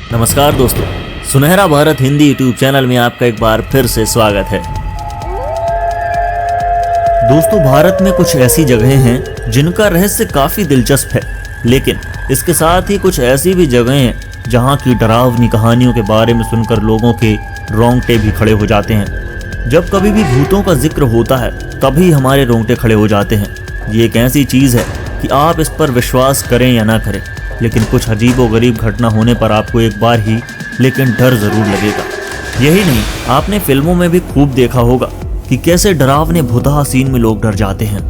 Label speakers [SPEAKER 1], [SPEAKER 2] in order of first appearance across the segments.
[SPEAKER 1] नमस्कार दोस्तों, सुनहरा भारत हिंदी यूट्यूब चैनल में आपका एक बार फिर से स्वागत है। दोस्तों, भारत में कुछ ऐसी जगहें हैं जिनका रहस्य काफी दिलचस्प है, लेकिन इसके साथ ही कुछ ऐसी भी जगहें हैं जहां की डरावनी कहानियों के बारे में सुनकर लोगों के रोंगटे भी खड़े हो जाते हैं। जब कभी भी भूतों का जिक्र होता है तभी हमारे रोंगटे खड़े हो जाते हैं। ये एक ऐसी चीज है कि आप इस पर विश्वास करें या ना करें, लेकिन कुछ अजीबोगरीब घटना होने पर आपको एक बार ही लेकिन डर जरूर लगेगा। यही नहीं, आपने फिल्मों में भी खूब देखा होगा कि कैसे डरावने भुतहा सीन में लोग डर जाते हैं।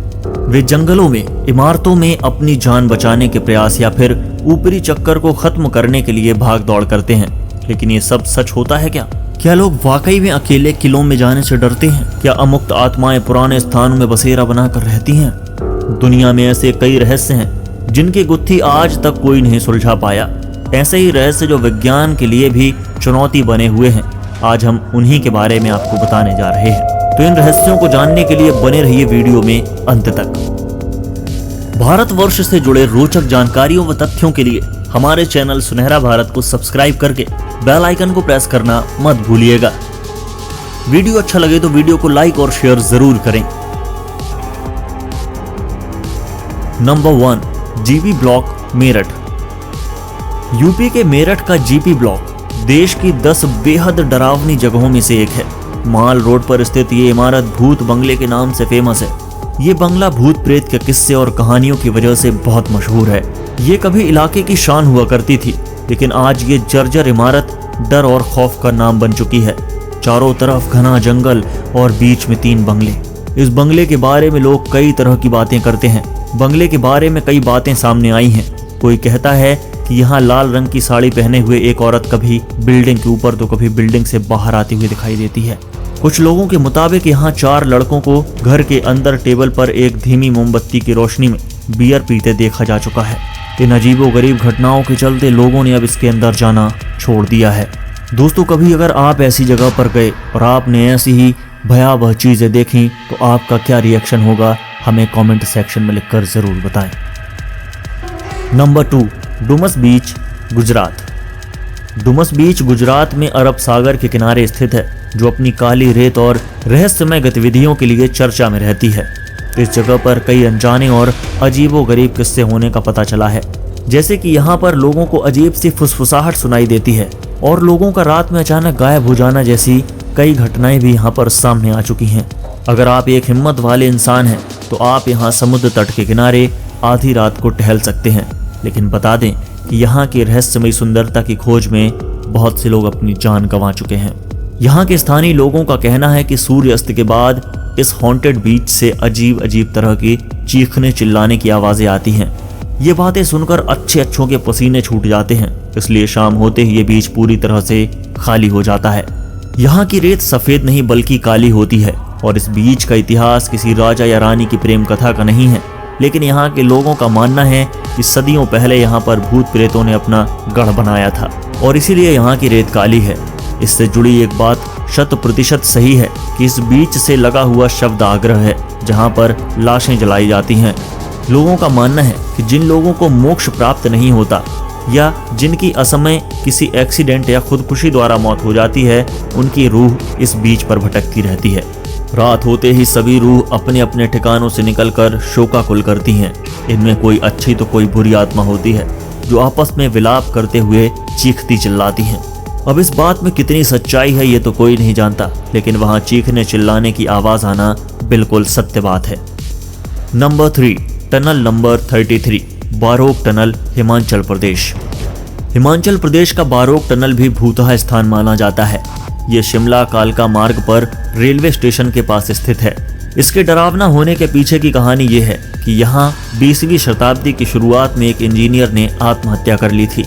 [SPEAKER 1] वे जंगलों में, इमारतों में अपनी जान बचाने के प्रयास या फिर ऊपरी चक्कर को खत्म करने के लिए भाग दौड़ करते हैं। लेकिन ये सब सच होता है क्या? क्या लोग वाकई में अकेले किलों में जाने से डरते हैं? क्या अमुक्त आत्माएं पुराने स्थानों में बसेरा बनाकर रहती हैं? दुनिया में ऐसे कई रहस्य हैं जिनकी गुत्थी आज तक कोई नहीं सुलझा पाया। ऐसे ही रहस्य जो विज्ञान के लिए भी चुनौती बने हुए हैं, आज हम उन्हीं के बारे में आपको बताने जा रहे हैं। तो इन रहस्यों को जानने के लिए बने रहिए वीडियो में अंत तक। भारतवर्ष से जुड़े रोचक जानकारियों व तथ्यों के लिए हमारे चैनल सुनहरा भारत को सब्सक्राइब करके बेल आइकन को प्रेस करना मत भूलिएगा। वीडियो अच्छा लगे तो वीडियो को लाइक और शेयर जरूर करें। Number 1, GP block, Meerut. UP के मेरठ का जीपी ब्लॉक देश की 10 बेहद डरावनी जगहों में से एक है। माल रोड पर स्थित ये इमारत भूत बंगले के नाम से फेमस है। ये बंगला भूत प्रेत के किस्से और कहानियों की वजह से बहुत मशहूर है। ये कभी इलाके की शान हुआ करती थी, लेकिन आज ये जर्जर इमारत डर और खौफ का नाम बन चुकी है। चारों तरफ घना जंगल और बीच में 3 बंगले। इस बंगले के बारे में लोग कई तरह की बातें करते हैं। बंगले के बारे में कई बातें सामने आई हैं। कोई कहता है कि यहाँ लाल रंग की साड़ी पहने हुए एक औरत कभी बिल्डिंग के ऊपर तो कभी बिल्डिंग से बाहर आती हुई दिखाई देती है। कुछ लोगों के मुताबिक यहाँ 4 लड़कों को घर के अंदर टेबल पर एक धीमी मोमबत्ती की रोशनी में बियर पीते देखा जा चुका है। इन अजीबोगरीब घटनाओं के चलते लोगों ने अब इसके अंदर जाना छोड़ दिया है। दोस्तों, कभी अगर आप ऐसी जगह पर गए और आपने ऐसी ही भयावह चीजें देखी तो आपका क्या रिएक्शन होगा, हमें कमेंट सेक्शन में लिखकर जरूर बताएं। नंबर 2, डुमस बीच, गुजरात। डुमस बीच गुजरात में अरब सागर के किनारे स्थित है, जो अपनी काली रेत और रहस्यमय गतिविधियों के लिए चर्चा में रहती है। इस जगह पर कई अनजाने और अजीबोगरीब किस्से होने का पता चला है, जैसे कि यहाँ पर लोगों को अजीब सी फुसफुसाहट सुनाई देती है और लोगों का रात में अचानक गायब हो जाना जैसी कई घटनाएं भी यहाँ पर सामने आ चुकी हैं। अगर आप एक हिम्मत वाले इंसान हैं तो आप यहाँ समुद्र तट के किनारे आधी रात को टहल सकते हैं। लेकिन बता दें कि यहाँ की रहस्यमयी सुंदरता की खोज में बहुत से लोग अपनी जान गंवा चुके हैं। यहाँ के स्थानीय लोगों का कहना है कि सूर्यास्त के बाद इस हॉन्टेड बीच से अजीब अजीब तरह की चीखने चिल्लाने की आवाजें आती हैं। ये बातें सुनकर अच्छों के पसीने छूट जाते हैं, इसलिए शाम होते ही ये बीच पूरी तरह से खाली हो जाता है। यहाँ की रेत सफेद नहीं बल्कि काली होती है और इस बीच का इतिहास किसी राजा या रानी की प्रेम कथा का नहीं है, लेकिन यहाँ के लोगों का मानना है कि सदियों पहले यहाँ पर भूत प्रेतों ने अपना गढ़ बनाया था और इसीलिए यहाँ की रेत काली है। इससे जुड़ी एक बात 100% सही है कि इस बीच से लगा हुआ शवदाह है, जहाँ पर लाशें जलाई जाती हैं। लोगों का मानना है कि जिन लोगों को मोक्ष प्राप्त नहीं होता या जिनकी असमय किसी एक्सीडेंट या खुदकुशी द्वारा मौत हो जाती है, उनकी रूह इस बीच पर भटकती रहती है। रात होते ही सभी रूह अपने अपने ठिकानों से निकलकर शोकाकुल करती हैं। इनमें कोई अच्छी तो कोई बुरी आत्मा होती है, जो आपस में विलाप करते हुए चीखती चिल्लाती हैं। अब इस बात में कितनी सच्चाई है ये तो कोई नहीं जानता, लेकिन वहां चीखने चिल्लाने की आवाज आना बिल्कुल सत्य बात है। Number 3, tunnel number 33, Barog tunnel, Himachal Pradesh. Himachal Pradesh का बारोक टनल भी भूतहा स्थान माना जाता है। ये शिमला कालका मार्ग पर रेलवे स्टेशन के पास स्थित है। इसके डरावना होने के पीछे की कहानी ये है कि यहाँ 20वीं शताब्दी की शुरुआत में एक इंजीनियर ने आत्महत्या कर ली थी।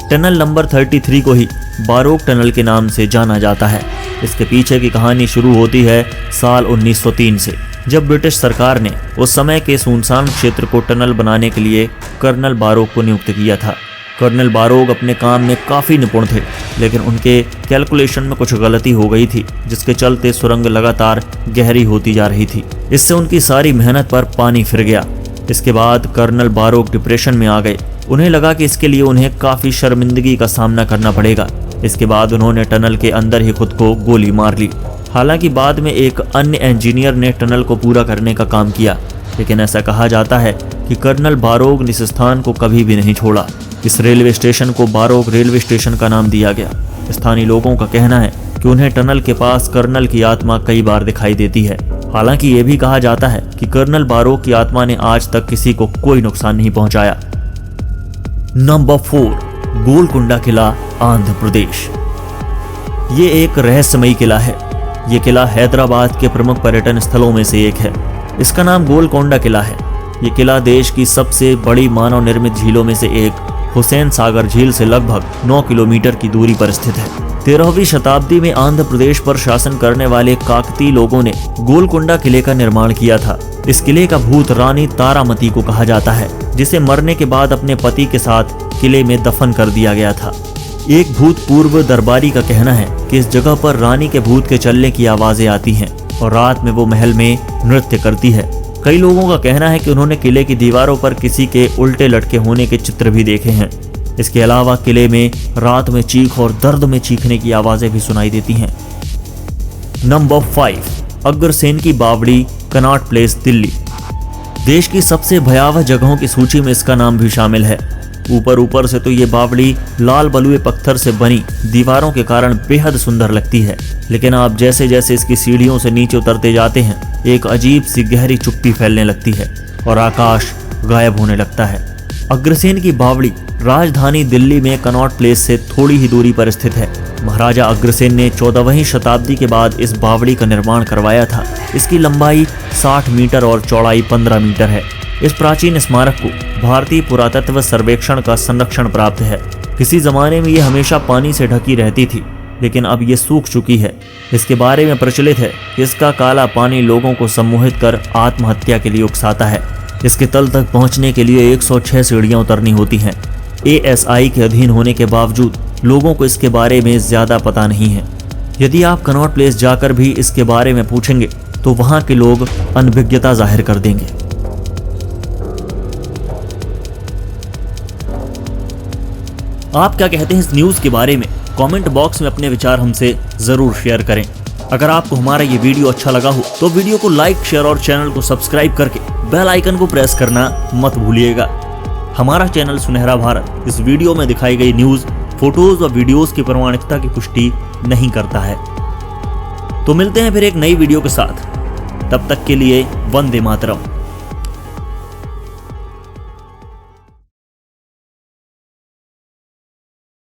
[SPEAKER 1] टनल नंबर 33 को ही बारोक टनल के नाम से जाना जाता है। इसके पीछे की कहानी शुरू होती है साल 1903 से, जब ब्रिटिश सरकार ने उस समय के सुनसान क्षेत्र को टनल बनाने के लिए कर्नल बारोक को नियुक्त किया था। कर्नल बारोक अपने काम में काफ़ी निपुण थे, लेकिन उनके कैलकुलेशन में कुछ गलती हो गई थी, जिसके चलते सुरंग लगातार गहरी होती जा रही थी। इससे उनकी सारी मेहनत पर पानी फिर गया। इसके बाद कर्नल बारोक डिप्रेशन में आ गए उन्हें लगा कि इसके लिए उन्हें काफी शर्मिंदगी का सामना करना पड़ेगा। इसके बाद उन्होंने टनल के अंदर ही खुद को गोली मार ली। हालांकि बाद में एक अन्य इंजीनियर ने टनल को पूरा करने का काम किया, लेकिन ऐसा कहा जाता है कि कर्नल बारोग ने इस स्थान को कभी भी नहीं छोड़ा। इस रेलवे स्टेशन को बारोग रेलवे स्टेशन का नाम दिया गया। स्थानीय लोगों का कहना है कि उन्हें टनल के पास कर्नल की आत्मा कई बार दिखाई देती है। हालांकि ये भी कहा जाता है कि कर्नल बारोग की आत्मा ने आज तक किसी को कोई नुकसान नहीं पहुंचाया। नंबर 4, गोलकुंडा किला, आंध्र प्रदेश। ये एक रहस्यमयी किला है। ये किला हैदराबाद के प्रमुख पर्यटन स्थलों में से एक है। इसका नाम गोलकोंडा किला है। ये किला देश की सबसे बड़ी मानव निर्मित झीलों में से एक हुसैन सागर झील से लगभग 9 किलोमीटर की दूरी पर स्थित है। 13वीं शताब्दी में आंध्र प्रदेश पर शासन करने वाले काकतीय लोगों ने गोलकुंडा किले का निर्माण किया था। इस किले का भूत रानी तारामती को कहा जाता है, जिसे मरने के बाद अपने पति के साथ किले में दफन कर दिया गया था। एक भूतपूर्व दरबारी का कहना है कि इस जगह पर रानी के भूत के चलने की आवाजें आती हैं और रात में वो महल में नृत्य करती है। कई लोगों का कहना है कि उन्होंने किले की दीवारों पर किसी के उल्टे लटके होने के चित्र भी देखे हैं। इसके अलावा किले में रात में चीख और दर्द में चीखने की आवाजें भी सुनाई देती हैं। नंबर 5, अग्रसेन की बावड़ी, कनॉट प्लेस, दिल्ली। देश की सबसे भयावह जगहों की सूची में इसका नाम भी शामिल है। ऊपर से तो ये बावड़ी लाल बलुए पत्थर से बनी दीवारों के कारण बेहद सुंदर लगती है, लेकिन आप जैसे जैसे इसकी सीढ़ियों से नीचे उतरते जाते हैं, एक अजीब सी गहरी चुप्पी फैलने लगती है और आकाश गायब होने लगता है। अग्रसेन की बावड़ी राजधानी दिल्ली में कनॉट प्लेस से थोड़ी ही दूरी पर स्थित है। महाराजा अग्रसेन ने 14वीं शताब्दी के बाद इस बावड़ी का निर्माण करवाया था। इसकी लंबाई 60 मीटर और चौड़ाई 15 मीटर है। इस प्राचीन स्मारक को भारतीय पुरातत्व सर्वेक्षण का संरक्षण प्राप्त है। किसी जमाने में ये हमेशा पानी से ढकी रहती थी, लेकिन अब ये सूख चुकी है। इसके बारे में प्रचलित है कि इसका काला पानी लोगों को सम्मोहित कर आत्महत्या के लिए उकसाता है। इसके तल तक पहुंचने के लिए 106 सीढ़ियां उतरनी होती हैं। ASI के अधीन होने के बावजूद लोगों को इसके बारे में ज्यादा पता नहीं है। यदि आप कनॉट प्लेस जाकर भी इसके बारे में पूछेंगे तो वहां के लोग अनभिज्ञता जाहिर कर देंगे। आप क्या कहते हैं इस न्यूज के बारे में? कमेंट बॉक्स में अपने विचार हमसे जरूर शेयर करें। अगर आपको हमारा ये वीडियो अच्छा लगा हो तो वीडियो को लाइक, शेयर और चैनल को सब्सक्राइब करके बेल आइकन को प्रेस करना मत भूलिएगा। हमारा चैनल सुनहरा भारत इस वीडियो में दिखाई गई न्यूज, फोटोज और वीडियोस की प्रामाणिकता की पुष्टि नहीं करता है। तो मिलते हैं फिर एक नई वीडियो के साथ। तब तक के लिए वंदे मातरम।